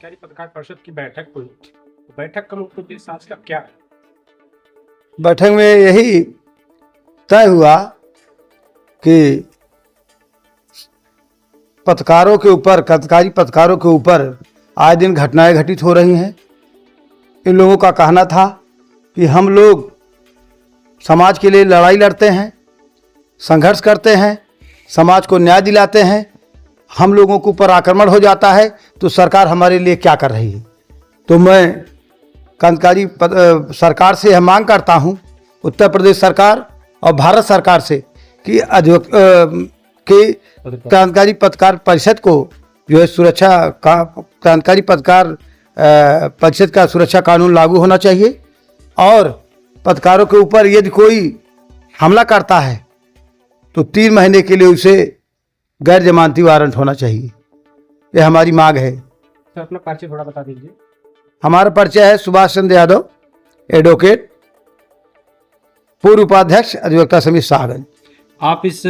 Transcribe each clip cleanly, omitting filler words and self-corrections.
क्रांतिकारी पत्रकार परिषद की बैठक हुई। बैठक का मुख्य उद्देश्य आज का क्या है? बैठक में यही तय हुआ कि पत्रकारों के ऊपर, क्रांतिकारी पत्रकारों के ऊपर आए दिन घटनाएं घटित हो रही हैं। इन लोगों का कहना था कि हम लोग समाज के लिए लड़ाई लड़ते हैं, संघर्ष करते हैं, समाज को न्याय दिलाते हैं। हम लोगों के ऊपर आक्रमण हो जाता है तो सरकार हमारे लिए क्या कर रही है। तो मैं क्रांतिकारी सरकार से यह मांग करता हूँ, उत्तर प्रदेश सरकार और भारत सरकार से कि क्रांतिकारी पत्रकार परिषद को जो है सुरक्षा का, क्रांतिकारी पत्रकार परिषद का सुरक्षा कानून लागू होना चाहिए और पत्रकारों के ऊपर यदि कोई हमला करता है तो 3 महीने के लिए उसे गैर जमानती वारंट होना चाहिए। यह हमारी मांग है। सर अपना परिचय थोड़ा बता दीजिए। हमारा परिचय है सुभाष चंद्र यादव, एडवोकेट, पूर्व उपाध्यक्ष अधिवक्ता समिति शाहगंज। आप इस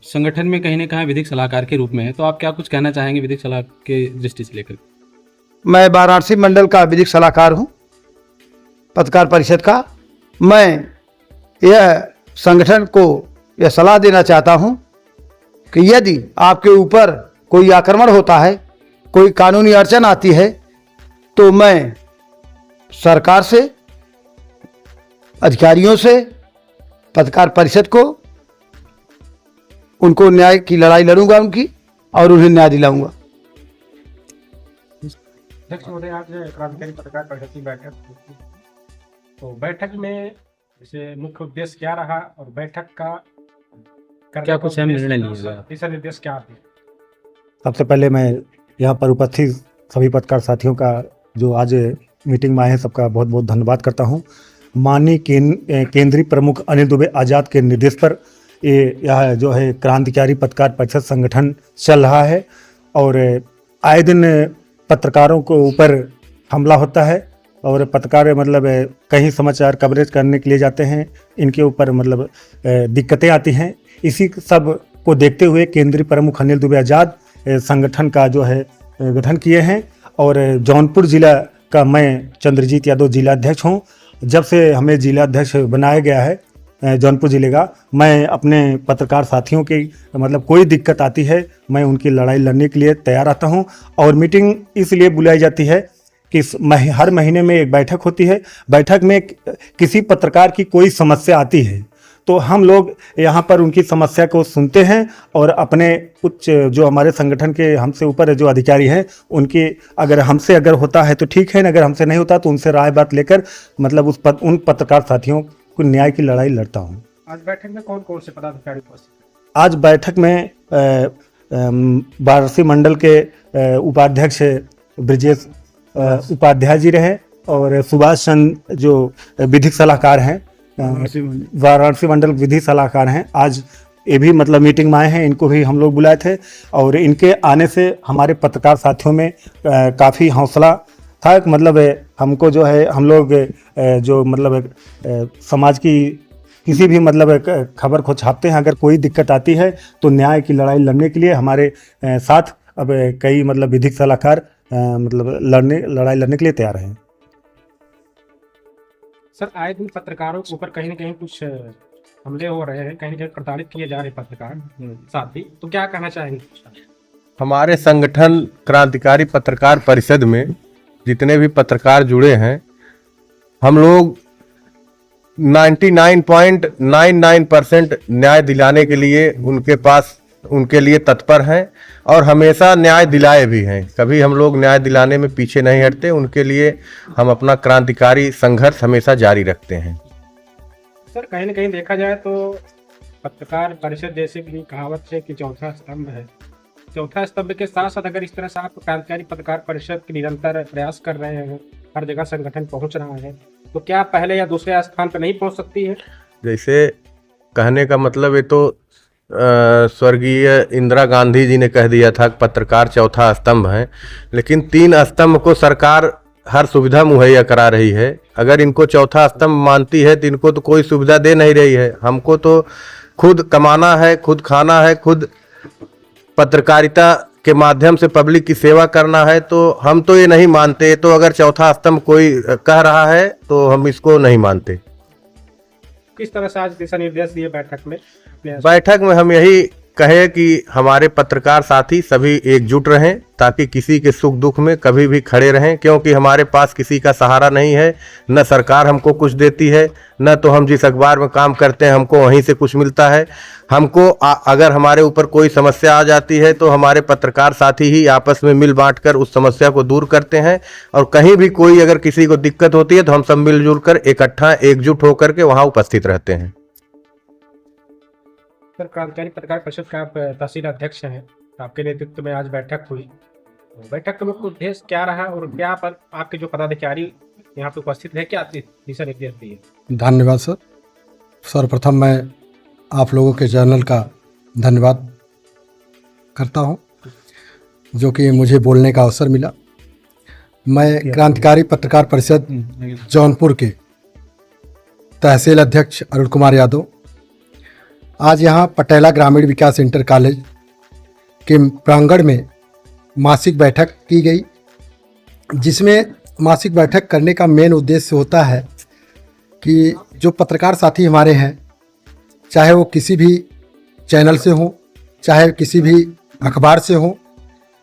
संगठन में कहीं ना कहीं विधिक सलाहकार के रूप में है, तो आप क्या कुछ कहना चाहेंगे विधिक सलाह के दृष्टि से लेकर? मैं वाराणसी मंडल का विधिक सलाहकार हूँ पत्रकार परिषद का। मैं यह संगठन को यह सलाह देना चाहता हूँ कि यदि आपके ऊपर कोई आक्रमण होता है, कोई कानूनी अड़चन आती है, तो मैं सरकार से, अधिकारियों से, पत्रकार परिषद को, उनको न्याय की लड़ाई लड़ूंगा उनकी और उन्हें न्याय दिलाऊंगा। अध्यक्ष महोदय, आज क्रांतिकारी पत्रकार परिषद की बैठक हुई। तो बैठक में जैसे मुख्य उद्देश्य क्या रहा और बैठक का क्या कुछ अहम निर्णय लिए गए? दिशा निर्देश क्या थे? सबसे पहले मैं यहाँ पर उपस्थित सभी पत्रकार साथियों का जो आज मीटिंग में आए हैं सबका बहुत बहुत धन्यवाद करता हूँ। माननीय केंद्रीय प्रमुख अनिल दुबे आज़ाद के निर्देश पर यह जो है क्रांतिकारी पत्रकार परिषद संगठन चल रहा है और आए दिन पत्रकारों को ऊपर हमला होता है और पत्रकार मतलब कहीं समाचार कवरेज करने के लिए जाते हैं, इनके ऊपर मतलब दिक्कतें आती हैं। इसी सब को देखते हुए केंद्रीय प्रमुख अनिल दुबे आज़ाद संगठन का जो है गठन किए हैं और जौनपुर जिला का मैं चंद्रजीत यादव जिलाध्यक्ष हूं। जब से हमें जिलाध्यक्ष बनाया गया है जौनपुर जिले का, मैं अपने पत्रकार साथियों की मतलब कोई दिक्कत आती है मैं उनकी लड़ाई लड़ने के लिए तैयार रहता हूं और मीटिंग इसलिए बुलाई जाती है कि हर महीने में एक बैठक होती है। बैठक में किसी पत्रकार की कोई समस्या आती है तो हम लोग यहाँ पर उनकी समस्या को सुनते हैं और अपने उच्च जो हमारे संगठन के हमसे ऊपर जो अधिकारी हैं उनकी हमसे अगर होता है तो ठीक है, अगर हमसे नहीं होता तो उनसे राय बात लेकर मतलब उन पत्रकार साथियों को न्याय की लड़ाई लड़ता हूँ। आज बैठक में कौन कौन से पदाधिकारी उपस्थित? आज बैठक में वाराणसी मंडल के उपाध्यक्ष ब्रिजेश उपाध्याय जी रहे और सुभाष चंद्र जो विधिक सलाहकार हैं, वाराणसी मंडल विधि सलाहकार हैं, आज ये भी मतलब मीटिंग में आए हैं। इनको भी हम लोग बुलाए थे और इनके आने से हमारे पत्रकार साथियों में काफ़ी हौसला था। मतलब हमको जो है हम लोग जो मतलब समाज की किसी भी मतलब खबर को छापते हैं, अगर कोई दिक्कत आती है तो न्याय की लड़ाई लड़ने के लिए हमारे साथ अब कई मतलब विधिक सलाहकार मतलब लड़ाई लड़ने के लिए तैयार हैं। सर आए दिन पत्रकारों के ऊपर कहीं ना कहीं कुछ हमले हो रहे हैं, कहीं ना कहीं प्रताड़ित किए जा रहे पत्रकार साथी, तो क्या कहना चाहेंगे? हमारे संगठन क्रांतिकारी पत्रकार परिषद में जितने भी पत्रकार जुड़े हैं, हम लोग 99.99% न्याय दिलाने के लिए उनके लिए तत्पर हैं और हमेशा न्याय दिलाए भी हैं। कभी हम लोग न्याय दिलाने में पीछे नहीं हटते, उनके लिए हम अपना क्रांतिकारी संघर्ष हमेशा जारी रखते हैं। सर कहीं ना कहीं देखा जाए तो पत्रकार परिषद जैसे की कहावत है कि चौथा स्तंभ है, चौथा स्तंभ के साथ साथ अगर इस तरह से आप क्रांतिकारी पत्रकार परिषद के निरंतर प्रयास कर रहे हैं, हर जगह संगठन पहुंच रहा है, तो क्या पहले या दूसरे स्थान पर नहीं पहुंच सकती है? जैसे कहने का मतलब ये तो स्वर्गीय इंदिरा गांधी जी ने कह दिया था पत्रकार चौथा स्तंभ है, लेकिन 3 स्तंभ को सरकार हर सुविधा मुहैया करा रही है। अगर इनको चौथा स्तंभ मानती है तो इनको तो कोई सुविधा दे नहीं रही है। हमको तो खुद कमाना है, खुद खाना है, खुद पत्रकारिता के माध्यम से पब्लिक की सेवा करना है, तो हम तो ये नहीं मानते। तो अगर चौथा स्तंभ कोई कह रहा है तो हम इसको नहीं मानते। किस तरह से आज दिशा निर्देश दिए बैठक में? बैठक में हम यही कहे कि हमारे पत्रकार साथी सभी एकजुट रहें, ताकि किसी के सुख दुख में कभी भी खड़े रहें, क्योंकि हमारे पास किसी का सहारा नहीं है। न सरकार हमको कुछ देती है, न तो हम जिस अखबार में काम करते हैं हमको वहीं से कुछ मिलता है। हमको अगर हमारे ऊपर कोई समस्या आ जाती है तो हमारे पत्रकार साथी ही आपस में मिल बांट कर उस समस्या को दूर करते हैं। और कहीं भी कोई अगर किसी को दिक्कत होती है तो हम सब मिलजुल कर इकट्ठा एकजुट होकर के वहाँ उपस्थित रहते हैं। सर, क्रांतिकारी पत्रकार परिषद का आप तहसील अध्यक्ष हैं, आपके नेतृत्व में आज बैठक हुई। बैठक का मुख्य उद्देश्य क्या रहा और क्या पर आपके जो पदाधिकारी यहाँ पे उपस्थित है, क्या दिशा निर्देश दिए? धन्यवाद सर। सर्वप्रथम मैं आप लोगों के चैनल का धन्यवाद करता हूँ जो कि मुझे बोलने का अवसर मिला। मैं क्रांतिकारी पत्रकार परिषद जौनपुर के तहसील अध्यक्ष अरुण कुमार यादव आज यहाँ पटेला ग्रामीण विकास इंटर कॉलेज के प्रांगण में मासिक बैठक की गई, जिसमें मासिक बैठक करने का मेन उद्देश्य होता है कि जो पत्रकार साथी हमारे हैं, चाहे वो किसी भी चैनल से हों, चाहे किसी भी अखबार से हों,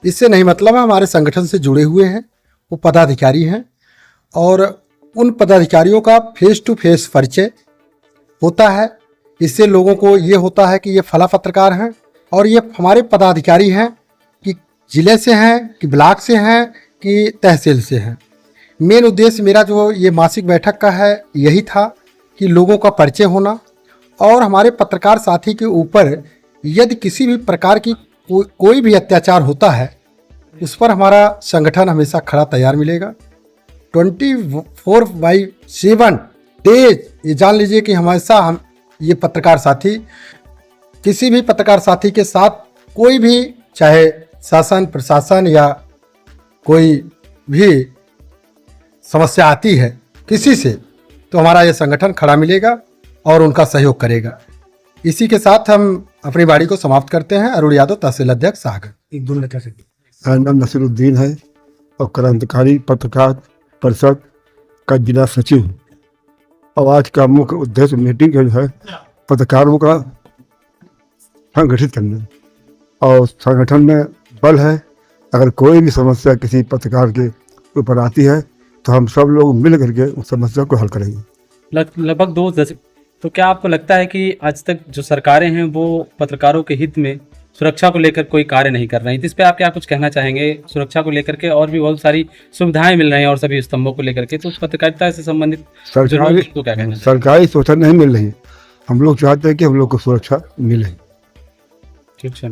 इससे नहीं मतलब है, हमारे संगठन से जुड़े हुए हैं, वो पदाधिकारी हैं और उन पदाधिकारियों का फेस टू फेस परिचय होता है। इससे लोगों को ये होता है कि ये फला पत्रकार हैं और ये हमारे पदाधिकारी हैं कि ज़िले से हैं कि ब्लॉक से हैं कि तहसील से हैं। मेन उद्देश्य मेरा जो ये मासिक बैठक का है यही था कि लोगों का परिचय होना और हमारे पत्रकार साथी के ऊपर यदि किसी भी प्रकार की कोई भी अत्याचार होता है उस पर हमारा संगठन हमेशा खड़ा तैयार मिलेगा। 24/7 डेज ये जान लीजिए कि हमेशा हम ये पत्रकार साथी किसी भी पत्रकार साथी के साथ कोई भी चाहे शासन प्रशासन या कोई भी समस्या आती है किसी से, तो हमारा ये संगठन खड़ा मिलेगा और उनका सहयोग करेगा। इसी के साथ हम अपनी बाड़ी को समाप्त करते हैं। अरुण यादव, तहसील अध्यक्ष सागर। एक दो लेटर से मेरा नाम नसीरुद्दीन है और क्रांतिकारी पत्रकार परिषद का जिला सचिव हूँ। और आज का मुख्य उद्देश्य मीटिंग जो है पत्रकारों का संगठित करना और संगठन में बल है। अगर कोई भी समस्या किसी पत्रकार के ऊपर आती है तो हम सब लोग मिल करके उस समस्या को हल करेंगे। लगभग 2 दशक। तो क्या आपको लगता है कि आज तक जो सरकारें हैं वो पत्रकारों के हित में सुरक्षा को लेकर कोई कार्य नहीं कर रही हैं? इस पे आप क्या कुछ कहना चाहेंगे? सुरक्षा को लेकर के और भी बहुत सारी सुविधाएं मिल रही हैं और सभी स्तंभों को लेकर के, तो पत्रकारिता से संबंधित सरकारी तो क्या कहना? सरकारी सुरक्षा नहीं मिल रही है। हम लोग चाहते हैं कि हम लोग को सुरक्षा मिले। ठीक है।